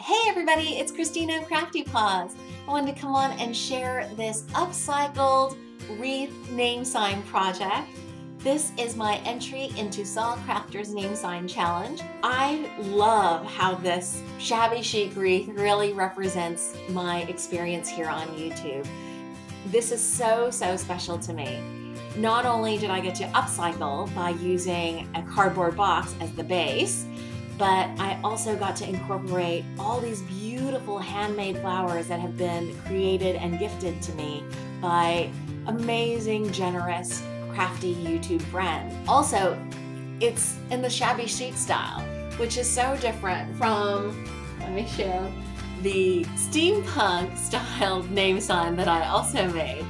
Hey everybody, it's Christina of CraftyPaws. I wanted to come on and share this upcycled wreath name sign project. This is my entry into SaCrafters Name Sign Challenge. I love how this shabby chic wreath really represents my experience here on YouTube. This is so special to me. Not only did I get to upcycle by using a cardboard box as the base, but I also got to incorporate all these beautiful handmade flowers that have been created and gifted to me by amazing, generous, crafty YouTube friends. Also, it's in the shabby chic style, which is so different from, let me show, the steampunk styled name sign that I also made.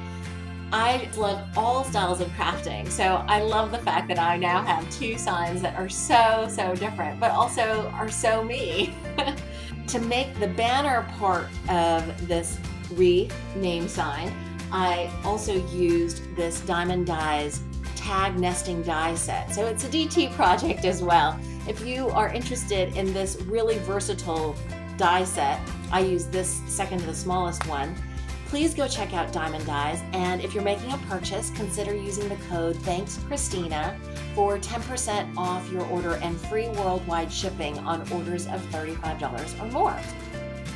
I love all styles of crafting, so I love the fact that I now have two signs that are so different, but also are so me. To make the banner part of this wreath name sign, I also used this Diamond Dies tag nesting die set. So it's a DT project as well. If you are interested in this really versatile die set, I use this second to the smallest one. Please go check out Diamond Dies, and if you're making a purchase, consider using the code THANKSCHRISTINA for 10% off your order and free worldwide shipping on orders of $35 or more.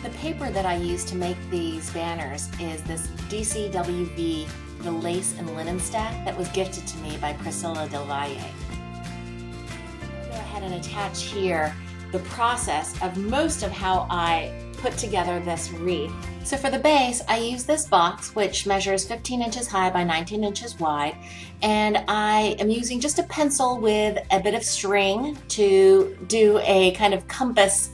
The paper that I use to make these banners is this DCWV, the lace and linen stack that was gifted to me by Priscilla Del Valle. I'll go ahead and attach here the process of most of how I put together this wreath. So for the base, I use this box, which measures 15 inches high by 19 inches wide, and I am using just a pencil with a bit of string to do a kind of compass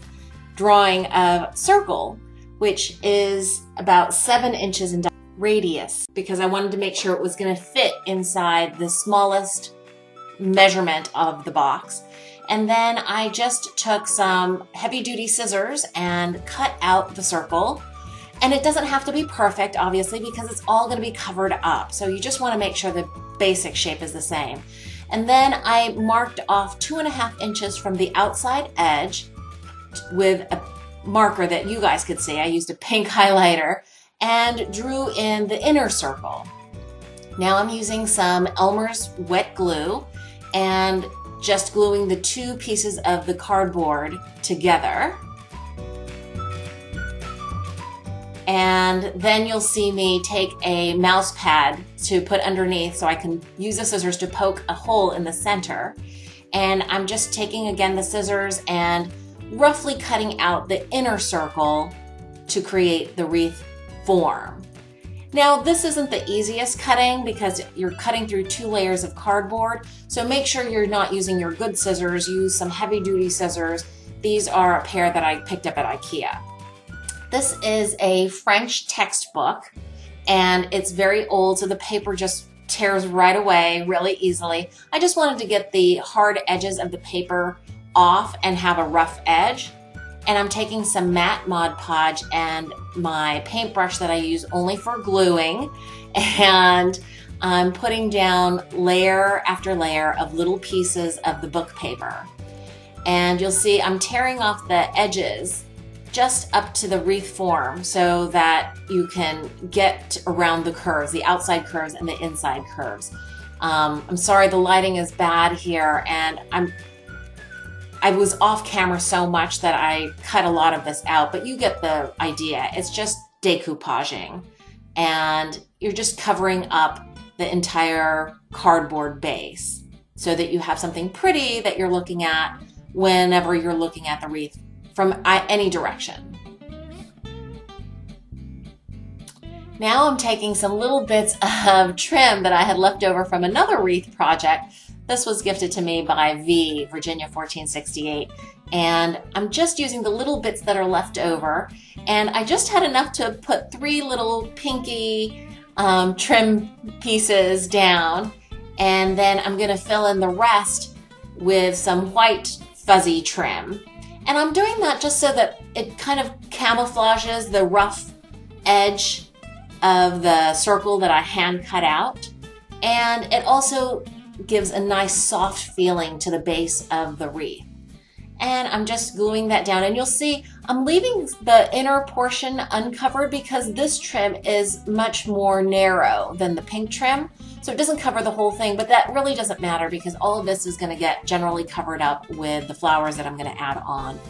drawing of circle, which is about 7 inches in radius, because I wanted to make sure it was going to fit inside the smallest measurement of the box. And then I just took some heavy-duty scissors and cut out the circle. And it doesn't have to be perfect, obviously, because it's all going to be covered up. So you just want to make sure the basic shape is the same. And then I marked off 2.5 inches from the outside edge with a marker that you guys could see. I used a pink highlighter and drew in the inner circle. Now I'm using some Elmer's wet glue and just gluing the two pieces of the cardboard together. And then you'll see me take a mouse pad to put underneath so I can use the scissors to poke a hole in the center. And I'm just taking again the scissors and roughly cutting out the inner circle to create the wreath form. Now, this isn't the easiest cutting because you're cutting through 2 layers of cardboard, so make sure you're not using your good scissors. Use some heavy-duty scissors. These are a pair that I picked up at IKEA. This is a French textbook, and it's very old, so the paper just tears right away really easily. I just wanted to get the hard edges of the paper off and have a rough edge. And I'm taking some matte Mod Podge and my paintbrush that I use only for gluing, and I'm putting down layer after layer of little pieces of the book paper. And you'll see I'm tearing off the edges just up to the wreath form so that you can get around the curves, the outside curves and the inside curves. I'm sorry the lighting is bad here, and I was off camera so much that I cut a lot of this out, but you get the idea. It's just decoupaging, and you're just covering up the entire cardboard base so that you have something pretty that you're looking at whenever you're looking at the wreath from any direction. Now I'm taking some little bits of trim that I had left over from another wreath project. This was gifted to me by V, Virginia 1468, and I'm just using the little bits that are left over, and I just had enough to put 3 little pinky trim pieces down, and then I'm going to fill in the rest with some white fuzzy trim. And I'm doing that just so that it kind of camouflages the rough edge of the circle that I hand cut out, and it also gives a nice soft feeling to the base of the wreath. And I'm just gluing that down, and you'll see I'm leaving the inner portion uncovered because this trim is much more narrow than the pink trim. So it doesn't cover the whole thing, but that really doesn't matter because all of this is going to get generally covered up with the flowers that I'm going to add on.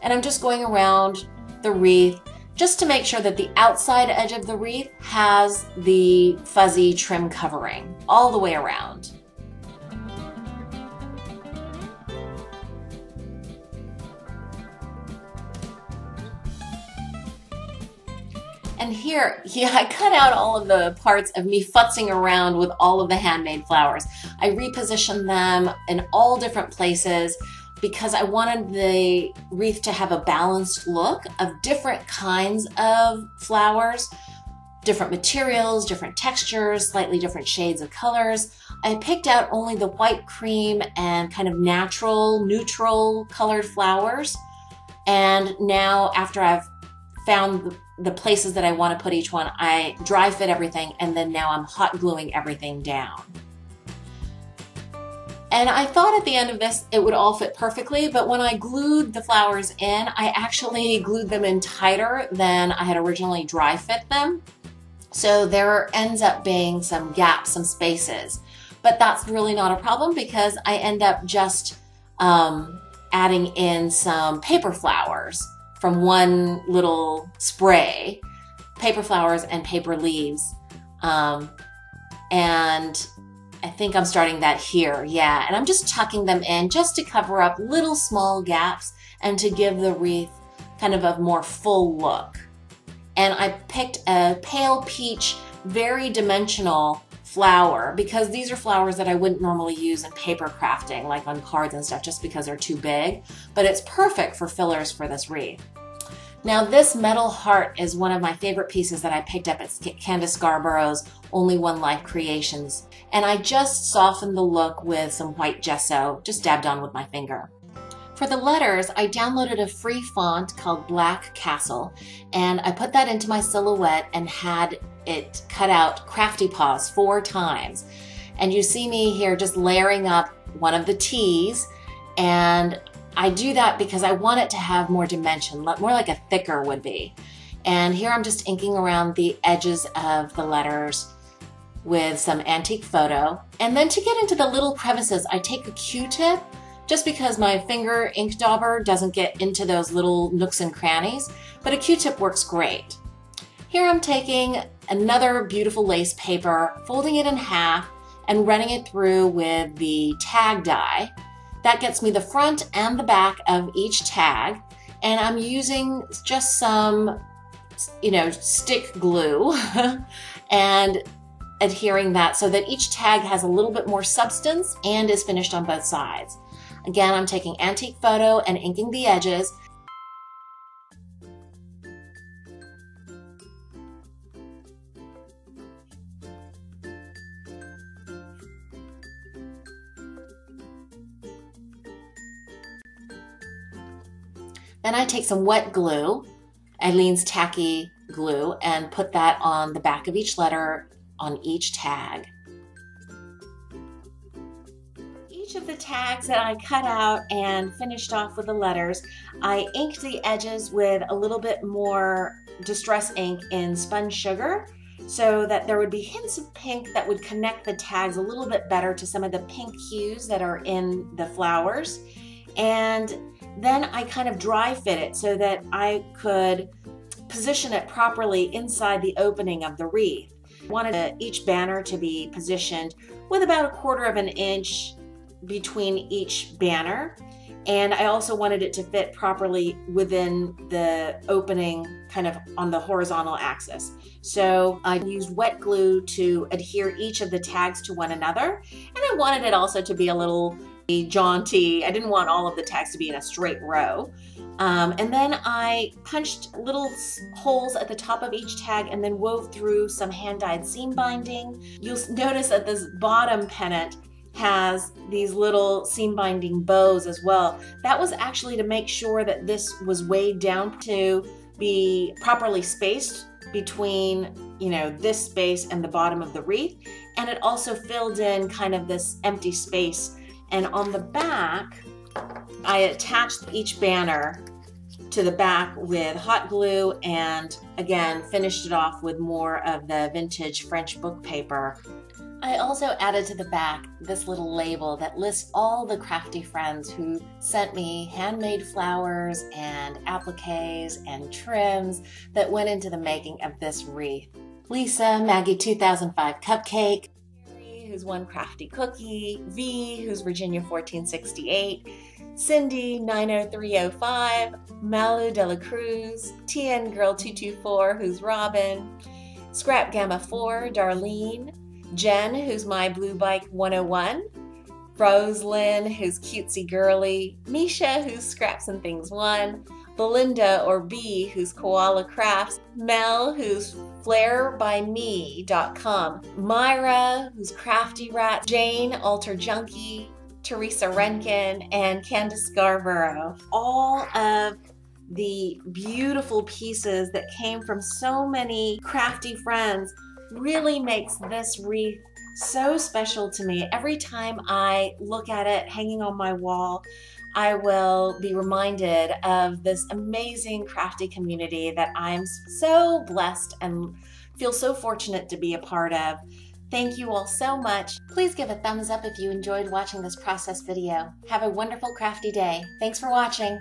And I'm just going around the wreath just to make sure that the outside edge of the wreath has the fuzzy trim covering all the way around. And here, yeah, I cut out all of the parts of me futzing around with all of the handmade flowers. I repositioned them in all different places because I wanted the wreath to have a balanced look of different kinds of flowers, different materials, different textures, slightly different shades of colors. I picked out only the white cream and kind of natural, neutral colored flowers. And now after I've found the places that I want to put each one, I dry fit everything, and then now I'm hot gluing everything down. And I thought at the end of this it would all fit perfectly, but when I glued the flowers in, I actually glued them in tighter than I had originally dry fit them. So there ends up being some gaps, some spaces, but that's really not a problem because I end up just adding in some paper flowers from one little spray, paper flowers and paper leaves. And I think I'm starting that here, yeah. And I'm just tucking them in just to cover up little small gaps and to give the wreath kind of a more full look. And I picked a pale peach, very dimensional flower because these are flowers that I wouldn't normally use in paper crafting, like on cards and stuff, just because they're too big. But it's perfect for fillers for this wreath. Now this metal heart is one of my favorite pieces that I picked up at Candace Scarborough's Only One Life Creations. And I just softened the look with some white gesso, just dabbed on with my finger. For the letters, I downloaded a free font called Black Castle, and I put that into my silhouette and had it cut out CraftyPaws 4 times. And you see me here just layering up one of the T's, and I do that because I want it to have more dimension, more like a thicker would be. And here I'm just inking around the edges of the letters with some antique photo. And then to get into the little crevices, I take a Q-tip just because my finger ink dauber doesn't get into those little nooks and crannies, but a Q-tip works great. Here I'm taking another beautiful lace paper, folding it in half and running it through with the tag die. That gets me the front and the back of each tag, and I'm using just some, stick glue and adhering that so that each tag has a little bit more substance and is finished on both sides. Again, I'm taking antique photo and inking the edges. Then I take some wet glue, Eileen's tacky glue, and put that on the back of each letter on each tag. Each of the tags that I cut out and finished off with the letters, I inked the edges with a little bit more distress ink in spun sugar so that there would be hints of pink that would connect the tags a little bit better to some of the pink hues that are in the flowers. And then I kind of dry fit it so that I could position it properly inside the opening of the wreath. I wanted each banner to be positioned with about 1/4 of an inch between each banner. And I also wanted it to fit properly within the opening kind of on the horizontal axis. So I used wet glue to adhere each of the tags to one another. And I wanted it also to be a little jaunty. I didn't want all of the tags to be in a straight row. And then I punched little holes at the top of each tag and then wove through some hand-dyed seam binding. You'll notice that this bottom pennant has these little seam binding bows as well. That was actually to make sure that this was weighed down to be properly spaced between, this space and the bottom of the wreath. And it also filled in kind of this empty space. And on the back, I attached each banner to the back with hot glue, and again finished it off with more of the vintage French book paper. I also added to the back this little label that lists all the crafty friends who sent me handmade flowers and appliques and trims that went into the making of this wreath. Lisa, Maggie 2005 Cupcake, Mary, who's one crafty cookie, V, who's Virginia 1468, Cindy 90305, Malu de la Cruz, TN Girl 224, who's Robin, Scrap Gamma 4, Darlene, Jen, who's my Blue Bike 101, Roselyn, who's Cutesy Girly, Misha, who's Scraps and Things 1, Belinda, or B, who's Koala Crafts, Mel, who's flairbyme.com, Myra, who's Crafty Rat, Jane, Alter Junkie, Teresa Renkin, and Candace Scarborough. All of the beautiful pieces that came from so many crafty friends really makes this wreath so special to me. Every time I look at it hanging on my wall, I will be reminded of this amazing crafty community that I'm so blessed and feel so fortunate to be a part of. Thank you all so much. Please give a thumbs up if you enjoyed watching this process video. Have a wonderful crafty day. Thanks for watching.